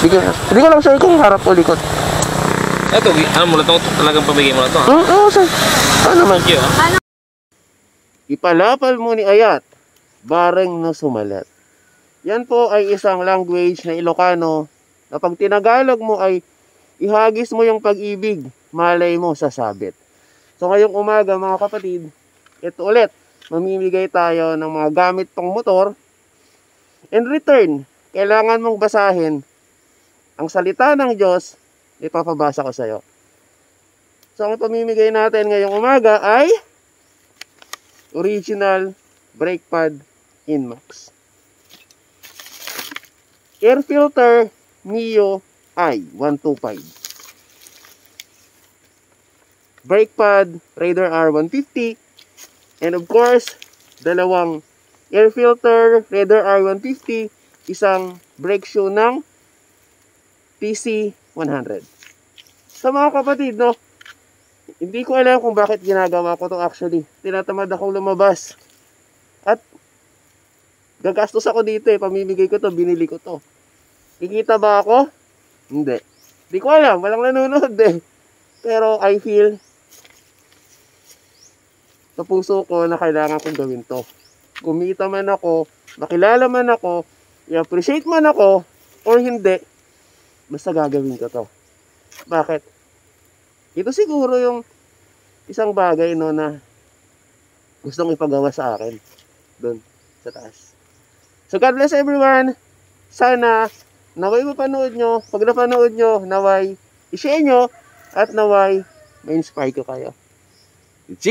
Hindi ko lang sure kung harap o likod. Ito, ano mo na ito? Talagang pamigay mo na ito? Oo, sir. Ano naman? Ipalapal mo ni Ayat, bareng na sumalat. Yan po ay isang language na Ilocano na pag tinagalog mo ay ihagis mo yung pag-ibig, malay mo sasabit. So ngayong umaga mga kapatid, ito ulit, mamimigay tayo ng mga gamit pang motor. In return, kailangan mong basahin ang salita ng Diyos, ipapabasa ko sa iyo. So ang pamimigay natin ngayong umaga ay original brake pad Inmax. Air filter Mio I-125. Brake pad Raider R150. And of course, dalawang air filter Raider R150, isang brake shoe ng PC100. Sa mga kapatid, no, hindi ko alam kung bakit ginagawa ko to actually. Tinatamad akong lumabas. At gagastos ako dito pamimigay ko to, binili ko to. Kikita ba ako? Hindi. Hindi ko alam, walang nanonood Pero I feel sa puso ko na kailangan kong gawin to. Kumita man ako, makilala man ako, i-appreciate man ako, or hindi, basta gagawin ko to. Bakit? Ito siguro yung isang bagay no na gustong ipagawa sa akin doon sa taas. So God bless everyone. Sana naway mapanood nyo. Pag napanood nyo, naway i-share nyo at naway ma-inspire ko kayo. G!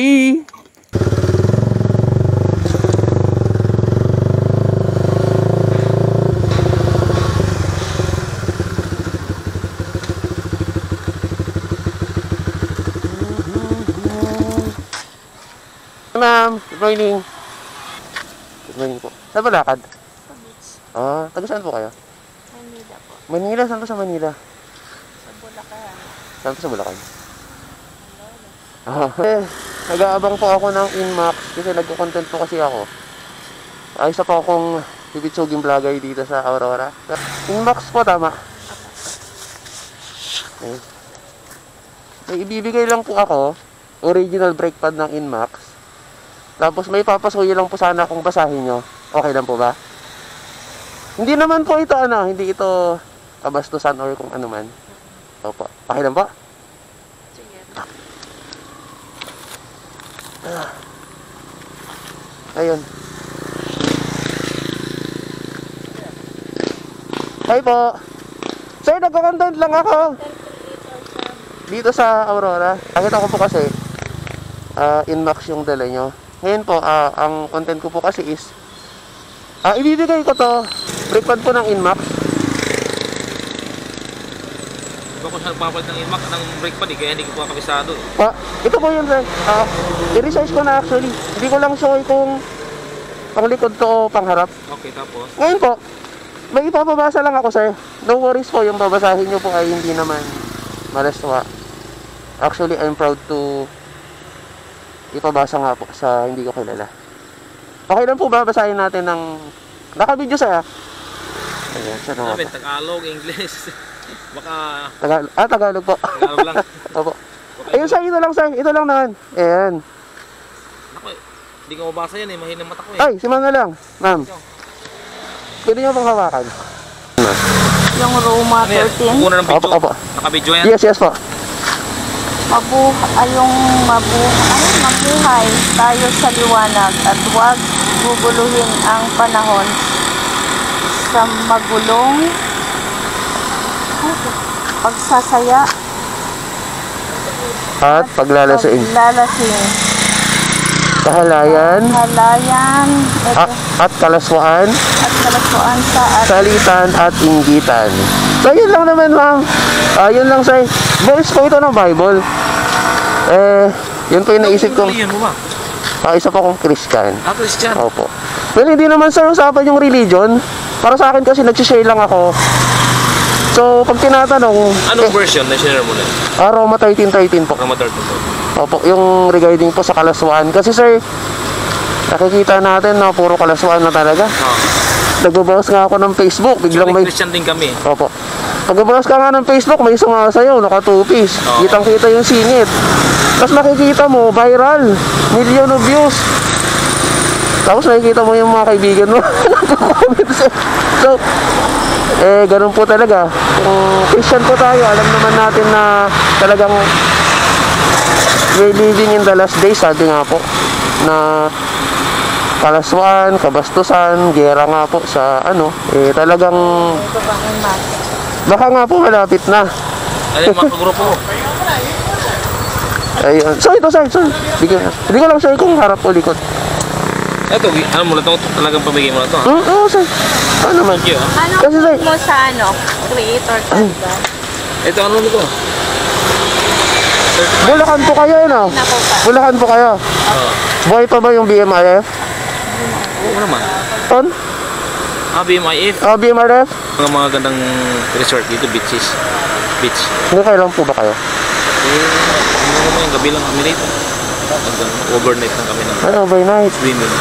Ma'am, good morning. Good morning po. Saan ba lakad? Sa beach. Taga saan po kayo? Manila po. Manila? Saan po sa Manila? Sa Bulacan. Saan po sa Bulacan? Nag-aabang po ako ng Inmax kasi nagko-content po kasi ako. Isa po akong bibitsuging vlogger dito sa Aurora. Inmax po, tama? Okay. May ibibigay lang po ako, original brake pad ng Inmax. Tapos may papasuyo lang po sana kung basahin nyo. Okay lang po ba? Hindi naman po ito hindi ito kabastusan or kung ano man. Opo. Okay lang po? Sige. Ayun. Hi po. Sir, nagko-content lang ako. Dito sa Aurora. Nakita ko po kasi Inmax yung dala nyo. Ngayon po, ang content ko po kasi is ibibigay ko to brake pad po ng Inmax. Iba ko sa nagpapalit ng Inmax ng brake pad kaya hindi ko pa kabisado Ito po yun sir. I-research ko na actually. Hindi ko lang sure kung panglikod to o pangharap. Okay, tapos? Ngayon po, may ipapabasa lang ako sir. No worries po, yung babasahin nyo po ay hindi naman malaswa. Actually, I'm proud to ipabasa nga po sa hindi ko kilala. Okay lang po ba basahin natin ng naka-video sir Ayan, siya naman. Tagalog, English. Baka Tagalog po. Tagalog lang. Opo. Ayun sir, ito lang sir. Ito lang naman. Ayan. Ako hindi ko mabasa yan mahina mata ko Ay, si ma'am na lang. Ma'am. Pwede nyo bang hawakan? Yung Roma 13. Una ng video. Opo. Naka-video yan? Yes po. Mabuhay tayo sa liwanag at huwag guguluhin ang panahon sa magulong pagsasaya At paglalasing. Kahalayan. At kalaswaan. Sa Salitan at inggitan. So yun lang naman ma'am. Yun lang sir. Verse po ito ng Bible. Yun po yung naisip ko. Isa po akong Christian. Christian? Opo. Well, hindi naman sir usapan yung religion. Para sa akin kasi nagsishare lang ako. So, pag tinatanong... Anong version na share mo na? Roma 13:13 po. Roma 13 po. Opo, yung regarding po sa kalaswaan. Kasi sir, nakikita natin na puro kalaswaan na talaga. Nagbabawas nga ako ng Facebook. Biglang may... Christian din kami. Opo. Pagkabukas ka nga ng Facebook, may sumasayaw, naka 2-piece. Oo. Kitang-kita yung singit. Tapos makikita mo, viral. Million of views. Tapos nakikita mo yung mga kaibigan mo. So, ganun po talaga. Kung Christian po tayo, alam naman natin na talagang we're living in the last days, sabi nga po, na kalaswaan, kabastusan, gera nga po sa talagang Ito pang imas. baka nga po malapit na. Ano yung mga grupo ko? Ayun. So ito, sir. Hindi ko lang sure kung harap o likod. Ito, ano mo na ito? Talagang pamigay mo na ito. Oo, sir. Ano naman? Thank you. Ano Kasi, sir, mo sa creator ka, diba? Ito, ano nito? Bulacan po kayo, no? Nako pa. Bulacan po kayo. Oo. Buhay pa ba yung BMRF? Oo naman. Ton? BMIF. BMRF? Mga gandang resort dito, beach. Hindi kayo lang po ba kayo? Ano naman yung gabi lang kami dito. Hanggang overnight lang kami ng Ay, overnight. swimming.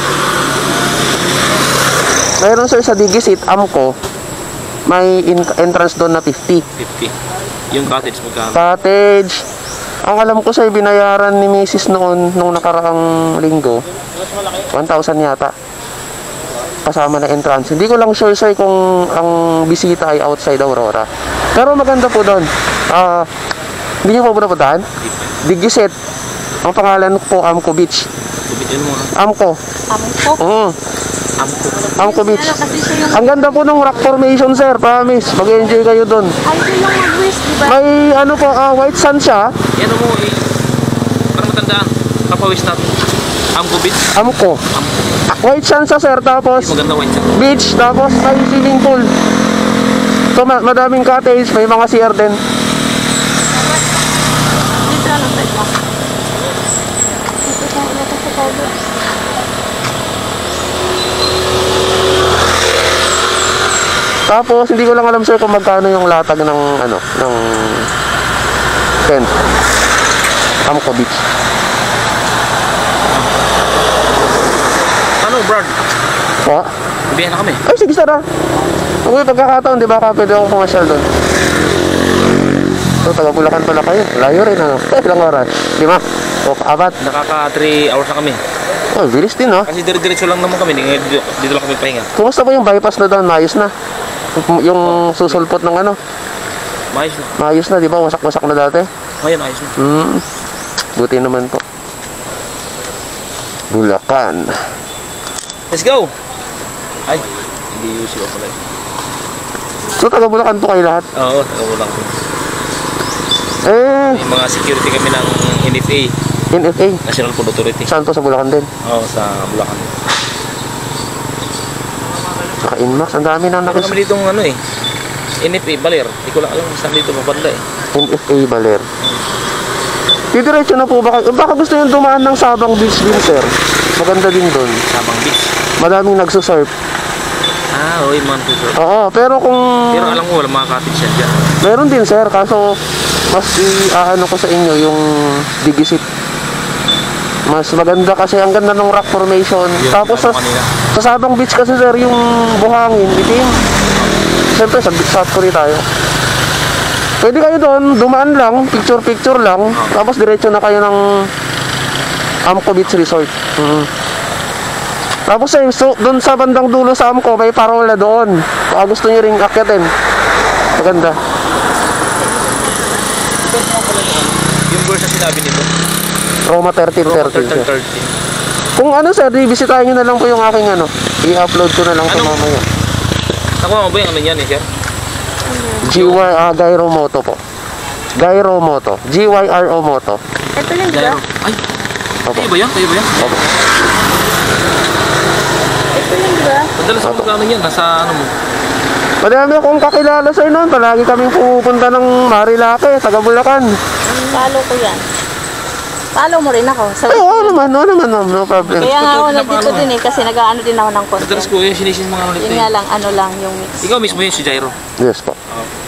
Mayroon, sir, sa Digisit, Amco, may entrance doon na 50. 50. Yung cottage magkano? Cottage. Ang alam ko, sir, binayaran ni Mrs. noon, nung nakaraang linggo, 1,000 yata. Kasama na entrance. Hindi ko lang sure, sir, kung ang bisita ay outside Aurora. Pero maganda po doon. Hindi niyo po napuntahan? Digiset. Ang pangalan po, Amco Beach. Kubitin mo. Amco. Amko. Amco Beach. Ano kasi siya yung... Ang ganda po ng rock formation, sir. Promise. Mag-enjoy kayo doon. Ay, yun yung mag-wish, diba? May white sand siya. Yan mo eh. Para matandaan. Kapawis natin. Amco Beach. Amco. White sand siya, sir. Tapos Maganda white siya. beach. Tapos may swimming pool. So madaming cottage. May mga CR din. Dito lang sa ito. Dito sa cover. Tapos hindi ko lang alam, sir, kung magkano yung latag ng ng tent. Amco Beach. Ano, Brad? Po? Biyahe na kami. Ay, sige, sir, ah. Kung may pagkakataon, di ba, pwede akong pumasyal doon. So, taga Bulacan pala kayo. Layo rin, ano? Ilang oras? 5? O, 4? Nakaka 3 hours na kami. Oh, bilis din, no? Kasi dire-diretso lang naman kami. Dito lang kami pahinga. Kumusta po yung bypass na doon? Maayos na? Yung susulpot ng Maayos na. maayos na, di ba? Wasak-wasak na dati. Ngayon, ayos na. Buti naman po. Bulacan. Let's go! Ay, hindi usual pala yun. So, taga Bulacan po kayo lahat? Oo, taga-ulang ko. Eh, May mga security kami ng NFA, NFA. National Food Authority. Saan to? Sa Bulacan din? Oo, sa Bulacan. Naka-inmax. Ang dami na Meron nakis. kami ditong NFA, Baler. Hindi ko lang alam saan dito mabanda eh. NFA Baler. Didiretso na po ba kayo? Baka gusto nyo dumaan ng Sabang Beach din, sir. Maganda din doon. Sabang Beach. Madaming nagsusurf. Oo, yung mga resort. Oo, pero kung... Pero alam ko, walang mga cottage yan dyan. Meron din, sir. Kaso, mas i-ano ko sa inyo yung Digisit. Mas maganda kasi ang ganda ng rock formation. Yun, Tapos alam ko kanina. sa Sabang Beach kasi, sir, yung buhangin, itim. Siyempre, sa South Korea tayo. Pwede kayo doon, dumaan lang, picture-picture lang. Tapos diretso na kayo ng Amco Beach Resort. Tapos doon sa bandang dulo sa Amco, may parola doon. Baka gusto nyo ring akyatin. Maganda. Yung verse na sinabi nito. Roma Roma 1313. 13. Kung sir, bisitahin nyo na lang po yung aking i-upload ko na lang sa Ano? mamaya. Nakuha mo ba yung yan eh, sir? Gyro Moto po. Gyro Moto. GYRO Moto. Ito yun, diba? Ay, Opo. kayo ba yan? Kayo ba yan? Opo. Ito yun, diba? Madalas ako magkano yan. Nasa ano mo? Madami akong kakilala, sir, noon. Palagi kaming pupunta ng Marilake, taga Bulacan. Follow ko yan. Follow mo rin ako. Sa Ay, oo naman, no problem. Kaya nga ako Ito, nandito pinapalo. din eh, kasi nag-ano din ako ng Madalas content. ko yung sinisin mga ulit Yun eh. nga lang, ano lang yung mix. Ikaw mismo yun si Jairo. Yes po. Oo.